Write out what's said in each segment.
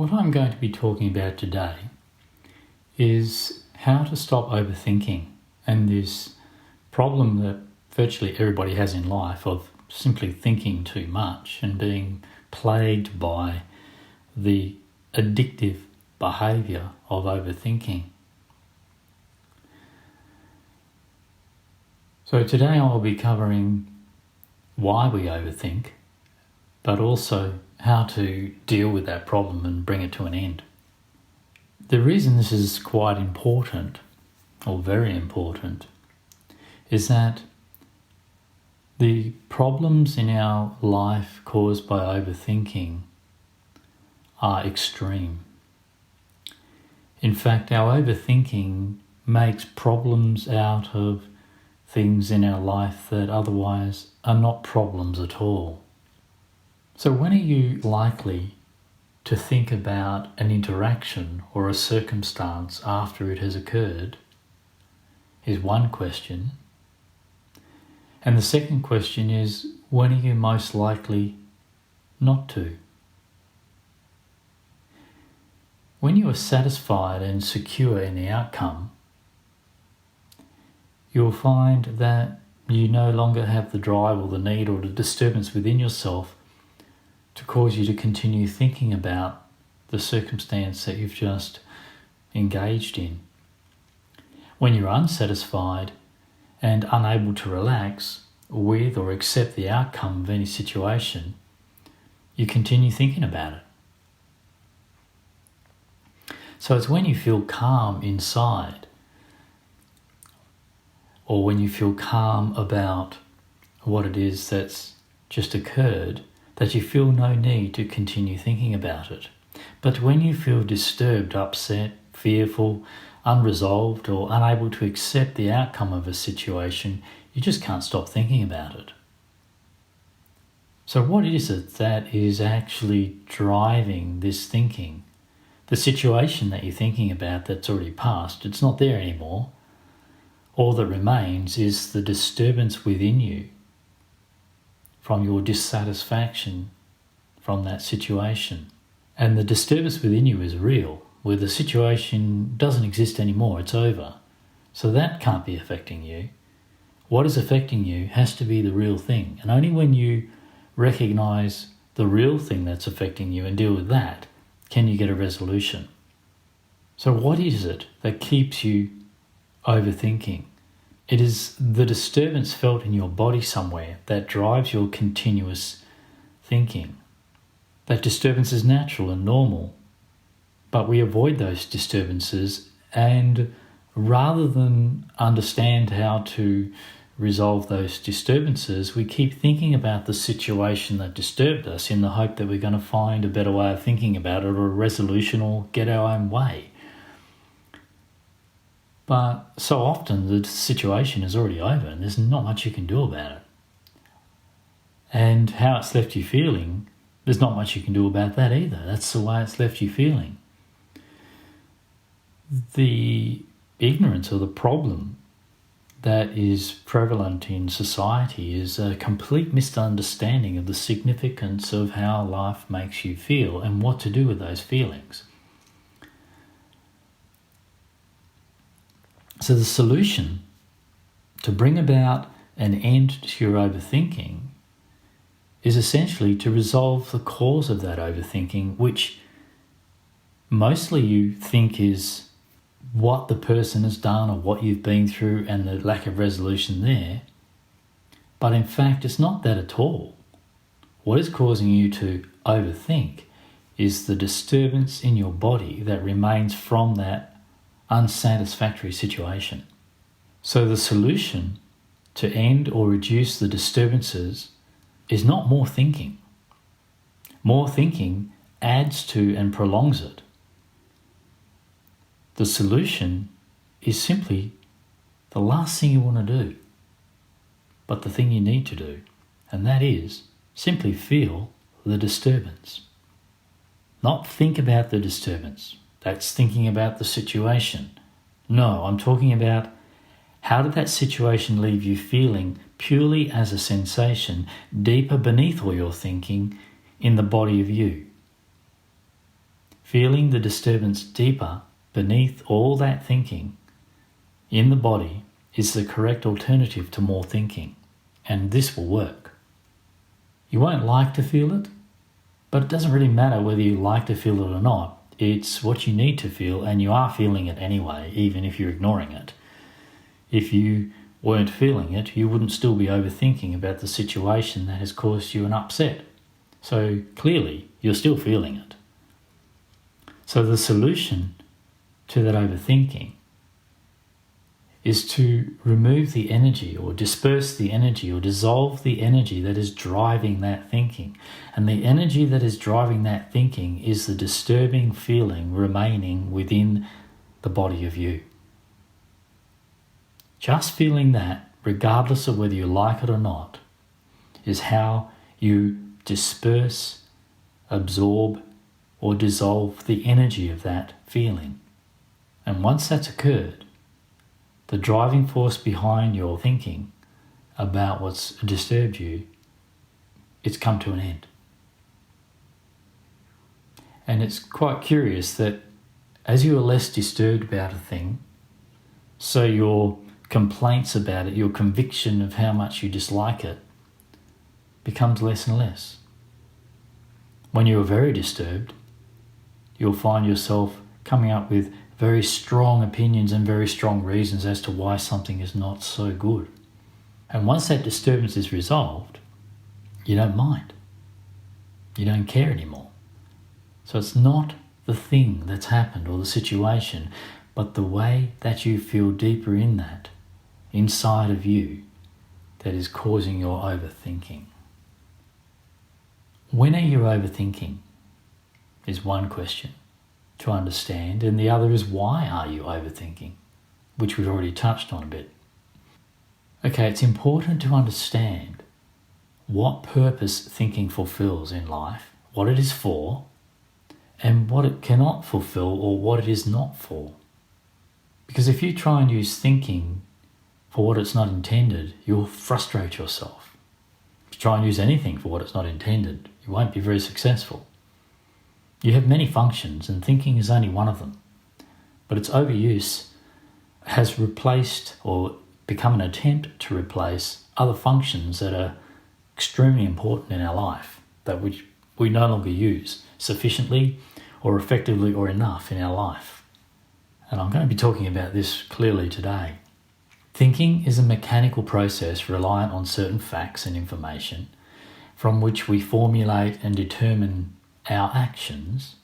What I'm going to be talking about today is how to stop overthinking and this problem that virtually everybody has in life of simply thinking too much and being plagued by the addictive behaviour of overthinking. So today I'll be covering why we overthink, but also how to deal with that problem and bring it to an end. The reason this is quite important, or very important, is that the problems in our life caused by overthinking are extreme. In fact, our overthinking makes problems out of things in our life that otherwise are not problems at all. So when are you likely to think about an interaction or a circumstance after it has occurred is one question. And the second question is, when are you most likely not to? When you are satisfied and secure in the outcome, you'll find that you no longer have the drive or the need or the disturbance within yourself to cause you to continue thinking about the circumstance that you've just engaged in. When you're unsatisfied and unable to relax with or accept the outcome of any situation, you continue thinking about it. So it's when you feel calm inside, or when you feel calm about what it is that's just occurred, that you feel no need to continue thinking about it. But when you feel disturbed, upset, fearful, unresolved, or unable to accept the outcome of a situation, you just can't stop thinking about it. So what is it that is actually driving this thinking? The situation that you're thinking about that's already passed, it's not there anymore. All that remains is the disturbance within you from your dissatisfaction from that situation. And the disturbance within you is real, where the situation doesn't exist anymore, it's over. So that can't be affecting you. What is affecting you has to be the real thing. And only when you recognise the real thing that's affecting you and deal with that, can you get a resolution. So what is it that keeps you overthinking? It is the disturbance felt in your body somewhere that drives your continuous thinking. That disturbance is natural and normal, but we avoid those disturbances, and rather than understand how to resolve those disturbances, we keep thinking about the situation that disturbed us in the hope that we're going to find a better way of thinking about it, or a resolution, or get our own way. But so often the situation is already over and there's not much you can do about it. And how it's left you feeling, there's not much you can do about that either. That's the way it's left you feeling. The ignorance or the problem that is prevalent in society is a complete misunderstanding of the significance of how life makes you feel and what to do with those feelings. So the solution to bring about an end to your overthinking is essentially to resolve the cause of that overthinking, which mostly you think is what the person has done or what you've been through and the lack of resolution there. But in fact, it's not that at all. What is causing you to overthink is the disturbance in your body that remains from that unsatisfactory situation. So the solution to end or reduce the disturbances is not more thinking. More thinking adds to and prolongs it. The solution is simply the last thing you want to do, but the thing you need to do, and that is simply feel the disturbance. Not think about the disturbance. That's thinking about the situation. No, I'm talking about how did that situation leave you feeling purely as a sensation deeper beneath all your thinking in the body of you. feeling the disturbance deeper beneath all that thinking in the body is the correct alternative to more thinking, and this will work. You won't like to feel it, but it doesn't really matter whether you like to feel it or not. It's what you need to feel, and you are feeling it anyway, even if you're ignoring it. If you weren't feeling it, you wouldn't still be overthinking about the situation that has caused you an upset. So clearly, you're still feeling it. So the solution to that overthinking is to remove the energy or disperse the energy or dissolve the energy that is driving that thinking. And the energy that is driving that thinking is the disturbing feeling remaining within the body of you. Just feeling that, regardless of whether you like it or not, is how you disperse, absorb, or dissolve the energy of that feeling. And once that's occurred, the driving force behind your thinking about what's disturbed you, it's come to an end. And it's quite curious that as you are less disturbed about a thing, so your complaints about it, your conviction of how much you dislike it, becomes less and less. When you are very disturbed, you'll find yourself coming up with very strong opinions and very strong reasons as to why something is not so good. And once that disturbance is resolved, you don't mind. You don't care anymore. So it's not the thing that's happened or the situation, but the way that you feel deeper in that, inside of you, that is causing your overthinking. When are you overthinking? Is one question to understand, and the other is why are you overthinking, which we've already touched on a bit. Okay, it's important to understand what purpose thinking fulfills in life, what it is for, and what it cannot fulfill or what it is not for. Because if you try and use thinking for what it's not intended, you'll frustrate yourself. If you try and use anything for what it's not intended, you won't be very successful. You have many functions, and thinking is only one of them. But its overuse has replaced or become an attempt to replace other functions that are extremely important in our life, that which we no longer use sufficiently or effectively or enough in our life. And I'm going to be talking about this clearly today. Thinking is a mechanical process reliant on certain facts and information from which we formulate and determine our actions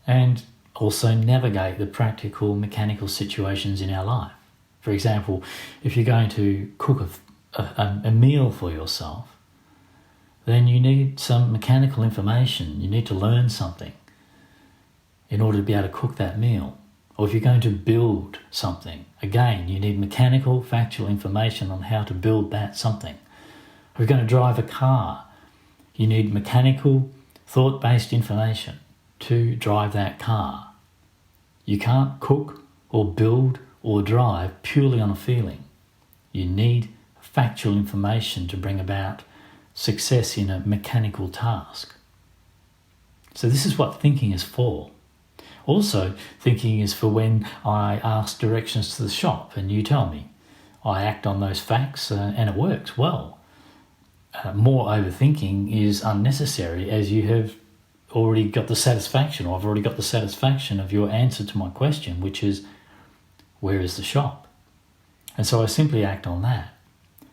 and also navigate the practical mechanical situations in our life. For example, if you're going to cook a meal for yourself, then you need some mechanical information. You need to learn something in order to be able to cook that meal. Or if you're going to build something, again, you need mechanical, factual information on how to build that something. If you're going to drive a car, you need mechanical, thought-based information to drive that car. You can't cook or build or drive purely on a feeling. You need factual information to bring about success in a mechanical task. So this is what thinking is for. Also, thinking is for when I ask directions to the shop and you tell me. I act on those facts and it works well. More overthinking is unnecessary as you have already got the satisfaction, or I've already got the satisfaction of your answer to my question, which is, where is the shop? And so I simply act on that.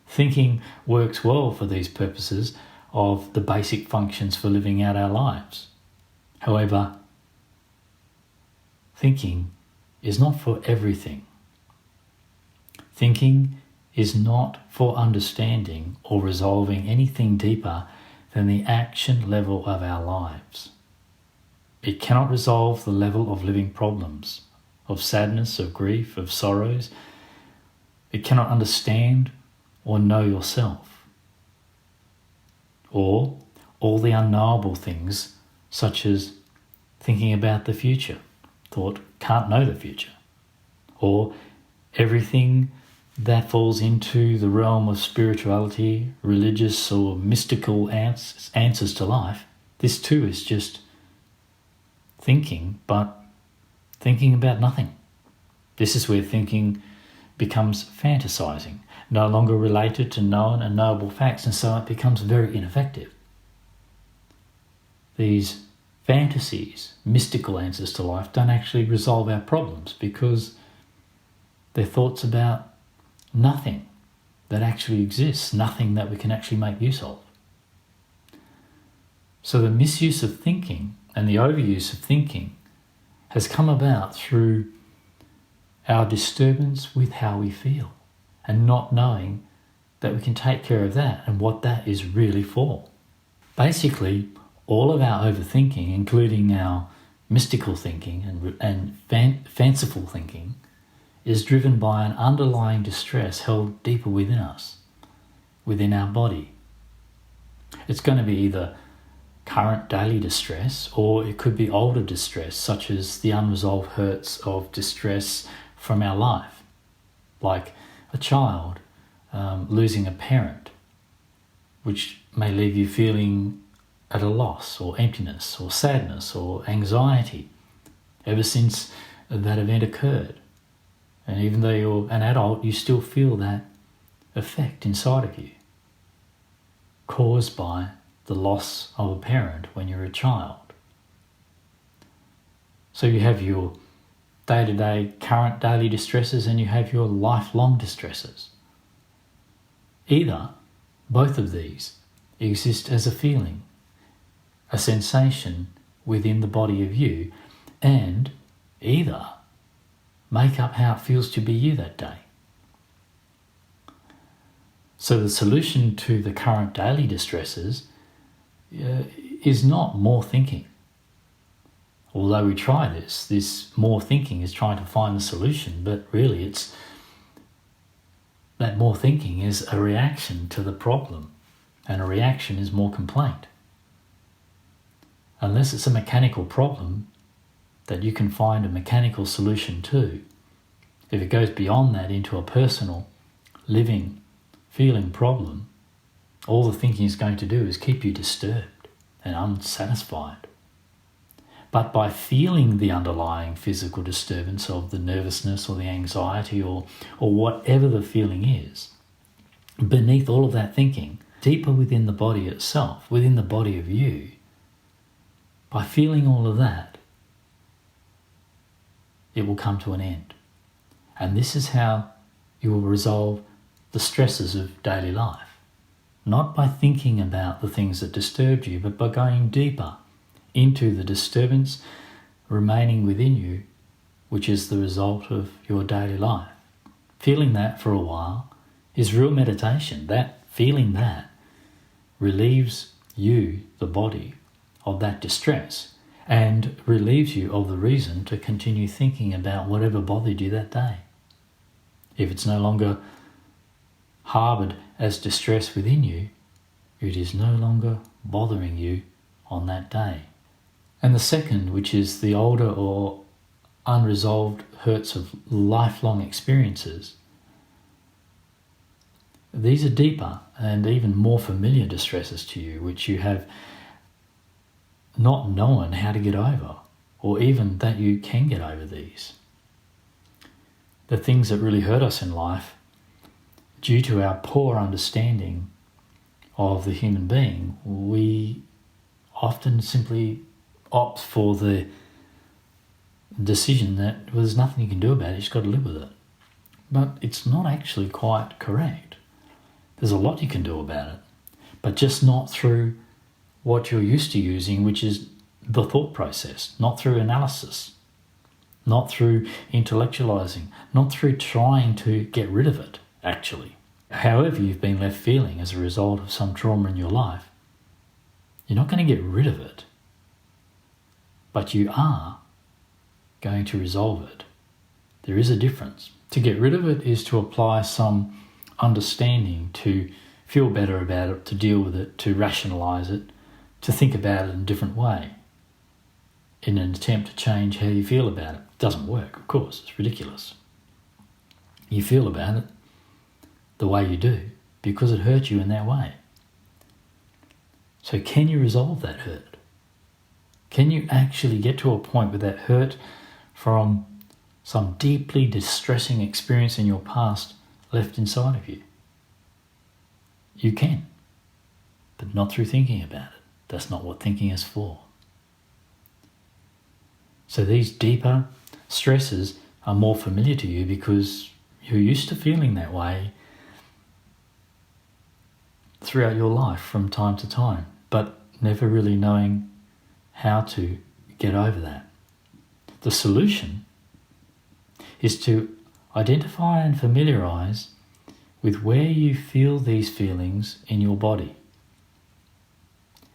Thinking works well for these purposes of the basic functions for living out our lives. However, thinking is not for everything. Thinking is not for understanding or resolving anything deeper than the action level of our lives. It cannot resolve the level of living problems, of sadness, of grief, of sorrows. It cannot understand or know yourself. Or all the unknowable things, such as thinking about the future. Thought can't know the future. Or everything that falls into the realm of spirituality, religious or mystical answers to life. This too is just thinking, but thinking about nothing. This is where thinking becomes fantasizing, no longer related to known and knowable facts, and so it becomes very ineffective. These fantasies, mystical answers to life, don't actually resolve our problems because they're thoughts about nothing that actually exists, nothing that we can actually make use of. So the misuse of thinking and the overuse of thinking has come about through our disturbance with how we feel and not knowing that we can take care of that and what that is really for. Basically, all of our overthinking, including our mystical thinking and fanciful thinking, is driven by an underlying distress held deeper within us, within our body. It's going to be either current daily distress, or it could be older distress, such as the unresolved hurts of distress from our life, like a child losing a parent, which may leave you feeling at a loss or emptiness or sadness or anxiety ever since that event occurred. And even though you're an adult, you still feel that effect inside of you, caused by the loss of a parent when you're a child. So you have your day-to-day current daily distresses and you have your lifelong distresses. Either, both of these, exist as a feeling, a sensation within the body of you, and either make up how it feels to be you that day. So the solution to the current daily distresses is not more thinking. Although we try this more thinking is trying to find the solution, but really it's that more thinking is a reaction to the problem, and a reaction is more complaint. Unless it's a mechanical problem that you can find a mechanical solution to, if it goes beyond that into a personal, living, feeling problem, all the thinking is going to do is keep you disturbed and unsatisfied. But by feeling the underlying physical disturbance of the nervousness or the anxiety or whatever the feeling is, beneath all of that thinking, deeper within the body itself, within the body of you, by feeling all of that, it will come to an end. And this is how you will resolve the stresses of daily life. Not by thinking about the things that disturbed you, but by going deeper into the disturbance remaining within you, which is the result of your daily life. Feeling that for a while is real meditation. Feeling that relieves you, the body, of that distress and relieves you of the reason to continue thinking about whatever bothered you that day. If it's no longer harboured as distress within you, it is no longer bothering you on that day. And the second, which is the older or unresolved hurts of lifelong experiences, these are deeper and even more familiar distresses to you, which you have not known how to get over, or even that you can get over these. The things that really hurt us in life, due to our poor understanding of the human being, we often simply opt for the decision that there's nothing you can do about it, you just got to live with it. But it's not actually quite correct. There's a lot you can do about it, but just not through what you're used to using, which is the thought process, not through analysis, not through intellectualizing, not through trying to get rid of it, actually. However you've been left feeling as a result of some trauma in your life, you're not going to get rid of it, but you are going to resolve it. There is a difference. To get rid of it is to apply some understanding, to feel better about it, to deal with it, to rationalize it, to think about it in a different way, in an attempt to change how you feel about it. It doesn't work, of course, it's ridiculous. You feel about it the way you do because it hurt you in that way. So can you resolve that hurt? Can you actually get to a point with that hurt from some deeply distressing experience in your past left inside of you? You can, but not through thinking about it. That's not what thinking is for. So these deeper stresses are more familiar to you because you're used to feeling that way throughout your life from time to time, but never really knowing how to get over that. The solution is to identify and familiarise with where you feel these feelings in your body.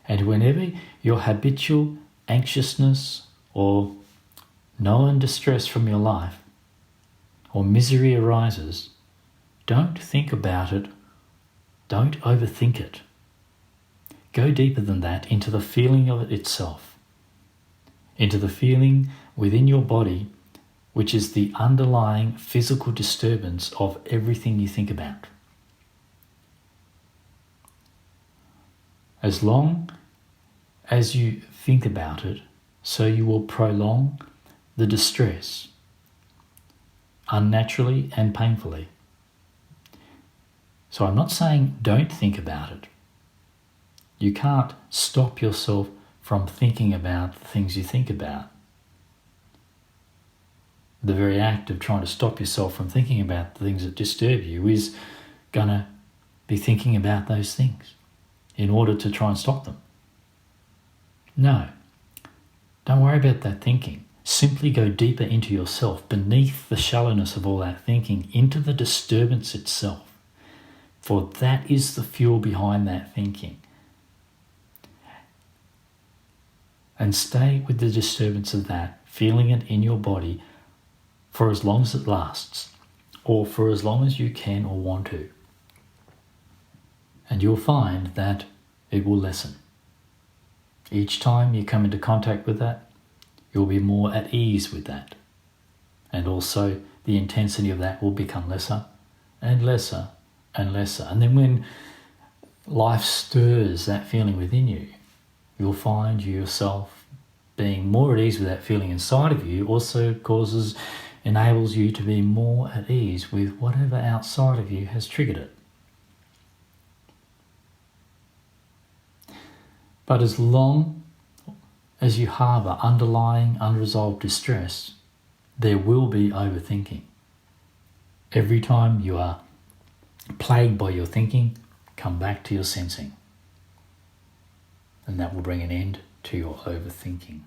And whenever your habitual anxiousness or known distress from your life or misery arises, don't think about it, don't overthink it. Go deeper than that into the feeling of it itself, into the feeling within your body, which is the underlying physical disturbance of everything you think about. As long as you think about it, so you will prolong the distress unnaturally and painfully. So I'm not saying don't think about it. You can't stop yourself from thinking about the things you think about. The very act of trying to stop yourself from thinking about the things that disturb you is going to be thinking about those things in order to try and stop them. No, don't worry about that thinking. Simply go deeper into yourself, beneath the shallowness of all that thinking, into the disturbance itself. For that is the fuel behind that thinking. And stay with the disturbance of that, feeling it in your body for as long as it lasts, or for as long as you can or want to. And you'll find that it will lessen. Each time you come into contact with that, you'll be more at ease with that. And also the intensity of that will become lesser and lesser and lesser. And then when life stirs that feeling within you, you'll find yourself being more at ease with that feeling inside of you also enables you to be more at ease with whatever outside of you has triggered it. But as long as you harbour underlying unresolved distress, there will be overthinking. Every time you are plagued by your thinking, come back to your sensing. And that will bring an end to your overthinking.